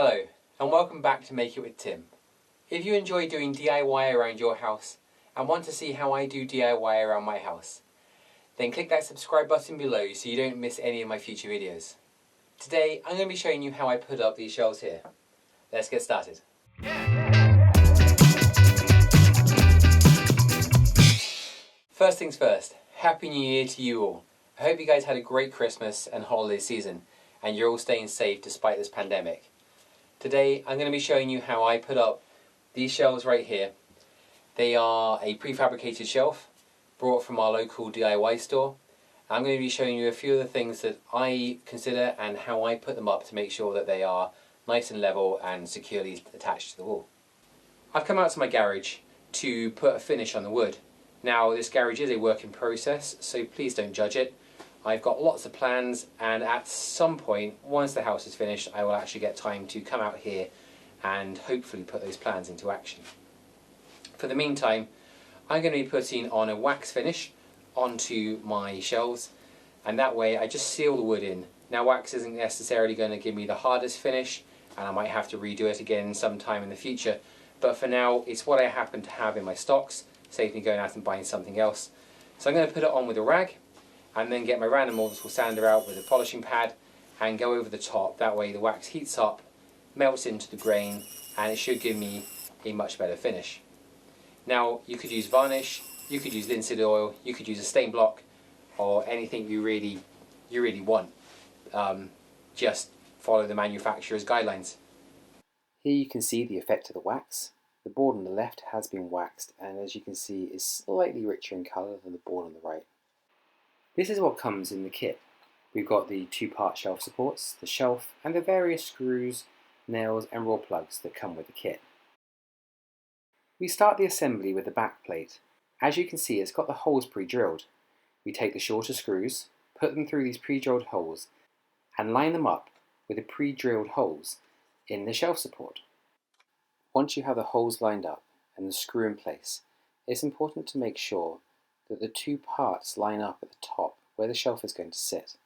Hello, and welcome back to Make It with Tim. If you enjoy doing DIY around your house and want to see how I do DIY around my house, then click that subscribe button below so you don't miss any of my future videos. Today I'm going to be showing you how I put up these shelves here. Let's get started. First things first, Happy New Year to you all. I hope you guys had a great Christmas and holiday season and you're all staying safe despite this pandemic. Today I'm going to be showing you how I put up these shelves right here. They are a prefabricated shelf brought from our local DIY store. I'm going to be showing you a few of the things that I consider and how I put them up to make sure that they are nice and level and securely attached to the wall. I've come out to my garage to put a finish on the wood. Now this garage is a work in process, so please don't judge it. I've got lots of plans, and at some point, once the house is finished, I will actually get time to come out here and hopefully put those plans into action. For the meantime, I'm going to be putting on a wax finish onto my shelves, and that way I just seal the wood in. Now wax isn't necessarily going to give me the hardest finish, and I might have to redo it again sometime in the future, but for now it's what I happen to have in my stocks, saves me going out and buying something else. So I'm going to put it on with a rag, and then get my random multiple sander out with a polishing pad and go over the top. That way the wax heats up, melts into the grain, and it should give me a much better finish. Now you could use varnish, you could use linseed oil, you could use a stain block, or anything you really want. Just follow the manufacturer's guidelines. Here you can see the effect of the wax. The board on the left has been waxed, and as you can see is slightly richer in colour than the board on the right. This is what comes in the kit. We've got the two-part shelf supports, the shelf, and the various screws, nails and raw plugs that come with the kit. We start the assembly with the back plate. As you can see, it's got the holes pre-drilled. We take the shorter screws, put them through these pre-drilled holes, and line them up with the pre-drilled holes in the shelf support. Once you have the holes lined up and the screw in place, it's important to make sure that the two parts line up at the top where the shelf is going to sit.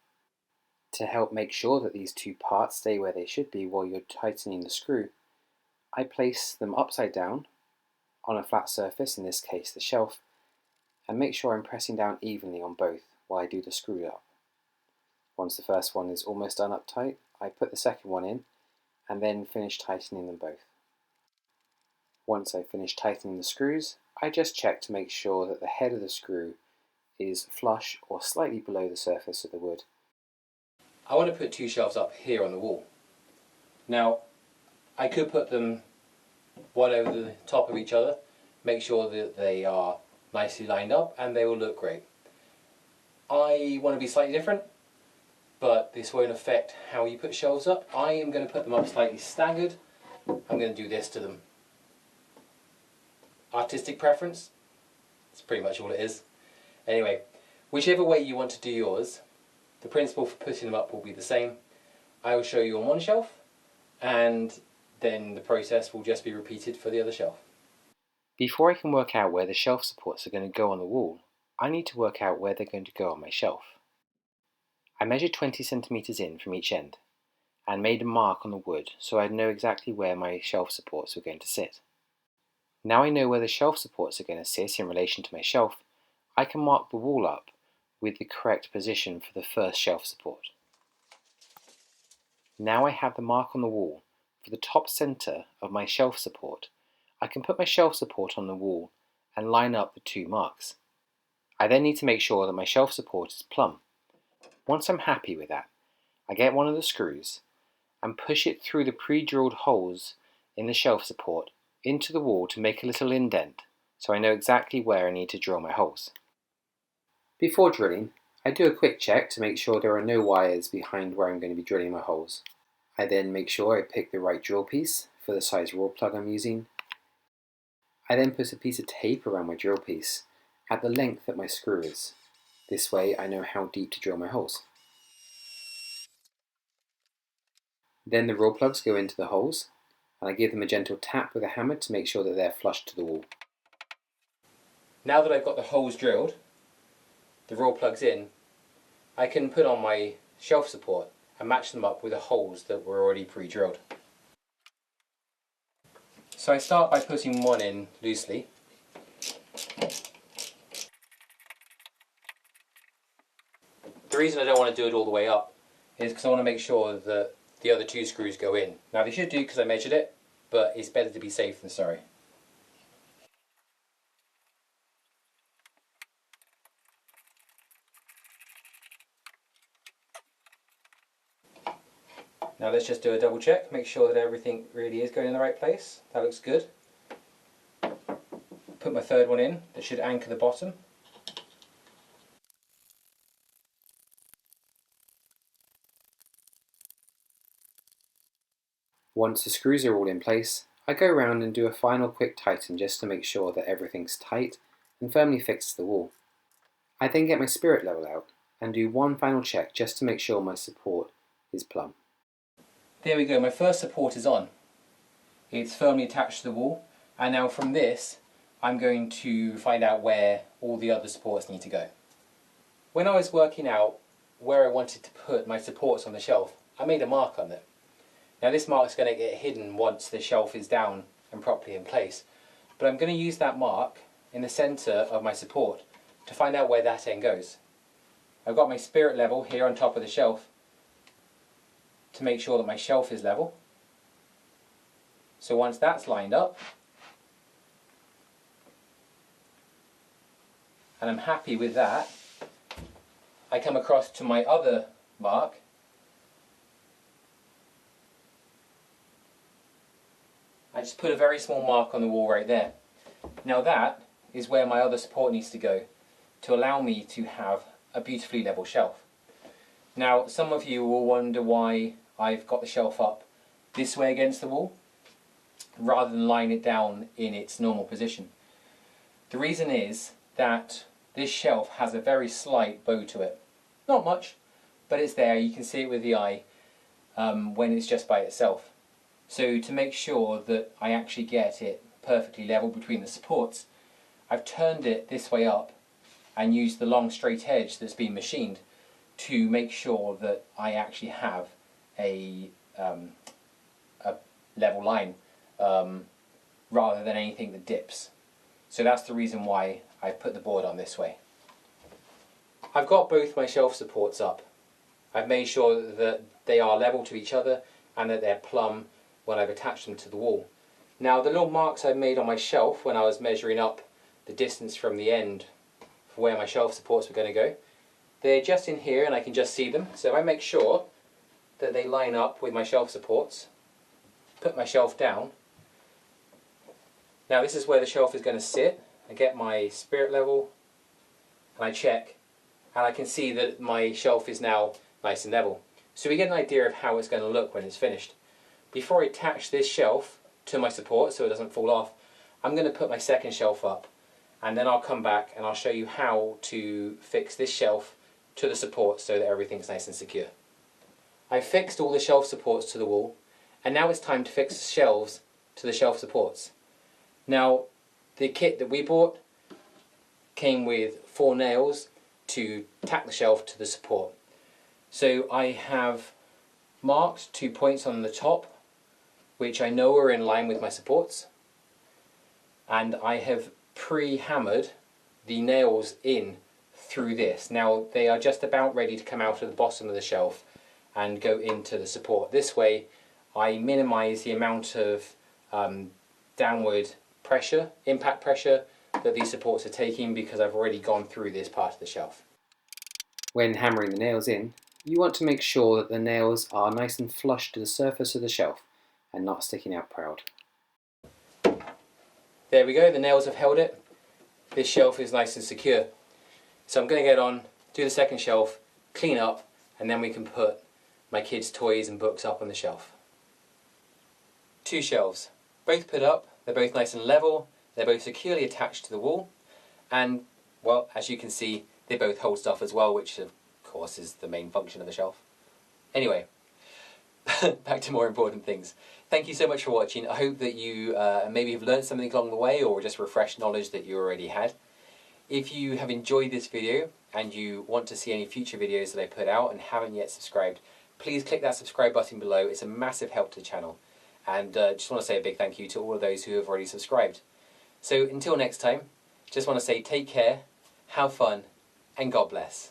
To help make sure that these two parts stay where they should be while you're tightening the screw, I place them upside down on a flat surface, in this case the shelf, and make sure I'm pressing down evenly on both while I do the screw up. Once the first one is almost done up tight, I put the second one in and then finish tightening them both. Once I finish tightening the screws, I just check to make sure that the head of the screw is flush or slightly below the surface of the wood. I want to put two shelves up here on the wall. Now, I could put them one over the top of each other, make sure that they are nicely lined up and they will look great. I want to be slightly different, but this won't affect how you put shelves up. I am going to put them up slightly staggered. I'm going to do this to them. Artistic preference, that's pretty much all it is. Anyway, whichever way you want to do yours, the principle for putting them up will be the same. I will show you on one shelf, and then the process will just be repeated for the other shelf. Before I can work out where the shelf supports are going to go on the wall, I need to work out where they're going to go on my shelf. I measured 20 centimeters in from each end and made a mark on the wood so I'd know exactly where my shelf supports were going to sit. Now I know where the shelf supports are going to sit in relation to my shelf, I can mark the wall up with the correct position for the first shelf support. Now I have the mark on the wall for the top center of my shelf support. I can put my shelf support on the wall and line up the two marks. I then need to make sure that my shelf support is plumb. Once I'm happy with that, I get one of the screws and push it through the pre-drilled holes in the shelf support into the wall to make a little indent so I know exactly where I need to drill my holes. Before drilling, I do a quick check to make sure there are no wires behind where I'm going to be drilling my holes. I then make sure I pick the right drill piece for the size raw plug I'm using. I then put a piece of tape around my drill piece at the length that my screw is. This way I know how deep to drill my holes. Then the raw plugs go into the holes, and I give them a gentle tap with a hammer to make sure that they're flush to the wall. Now that I've got the holes drilled, the raw plugs in, I can put on my shelf support and match them up with the holes that were already pre-drilled. So I start by putting one in loosely. The reason I don't want to do it all the way up is because I want to make sure that the other two screws go in. Now they should do because I measured it, but it's better to be safe than sorry. Now let's just do a double check, make sure that everything really is going in the right place. That looks good. Put my third one in, that should anchor the bottom. Once the screws are all in place, I go around and do a final quick tighten just to make sure that everything's tight and firmly fixed to the wall. I then get my spirit level out and do one final check just to make sure my support is plumb. There we go, my first support is on. It's firmly attached to the wall, and now from this I'm going to find out where all the other supports need to go. When I was working out where I wanted to put my supports on the shelf, I made a mark on it. Now this mark is going to get hidden once the shelf is down and properly in place, but I'm going to use that mark in the centre of my support to find out where that end goes. I've got my spirit level here on top of the shelf to make sure that my shelf is level. So once that's lined up, and I'm happy with that, I come across to my other mark. I just put a very small mark on the wall right there. Now that is where my other support needs to go to allow me to have a beautifully level shelf. Now some of you will wonder why I've got the shelf up this way against the wall rather than lying it down in its normal position. The reason is that this shelf has a very slight bow to it. Not much, but it's there. You can see it with the eye when it's just by itself. So to make sure that I actually get it perfectly level between the supports, I've turned it this way up and used the long straight edge that's been machined to make sure that I actually have a level line rather than anything that dips. So that's the reason why I've put the board on this way. I've got both my shelf supports up. I've made sure that they are level to each other and that they're plumb when I've attached them to the wall. Now the little marks I made on my shelf when I was measuring up the distance from the end for where my shelf supports were going to go, they're just in here and I can just see them. So if I make sure that they line up with my shelf supports, put my shelf down. Now this is where the shelf is going to sit. I get my spirit level and I check, and I can see that my shelf is now nice and level. So we get an idea of how it's going to look when it's finished. Before I attach this shelf to my support so it doesn't fall off, I'm going to put my second shelf up, and then I'll come back and I'll show you how to fix this shelf to the support so that everything's nice and secure. I've fixed all the shelf supports to the wall, and now it's time to fix the shelves to the shelf supports. Now the kit that we bought came with 4 nails to tack the shelf to the support. So I have marked 2 points on the top which I know are in line with my supports, and I have pre-hammered the nails in through this. Now they are just about ready to come out of the bottom of the shelf and go into the support. This way I minimise the amount of downward pressure, impact pressure that these supports are taking, because I've already gone through this part of the shelf. When hammering the nails in, you want to make sure that the nails are nice and flush to the surface of the shelf and not sticking out proud. There we go, the nails have held it. This shelf is nice and secure. So I'm going to get on, do the second shelf, clean up, and then we can put my kids' toys and books up on the shelf. 2 shelves, both put up, they're both nice and level, they're both securely attached to the wall, and, well, as you can see, they both hold stuff as well, which of course is the main function of the shelf. Anyway, back to more important things. Thank you so much for watching. I hope that you maybe have learned something along the way, or just refreshed knowledge that you already had. If you have enjoyed this video and you want to see any future videos that I put out and haven't yet subscribed, please click that subscribe button below. It's a massive help to the channel. And just want to say a big thank you to all of those who have already subscribed. So until next time, just want to say take care, have fun, and God bless.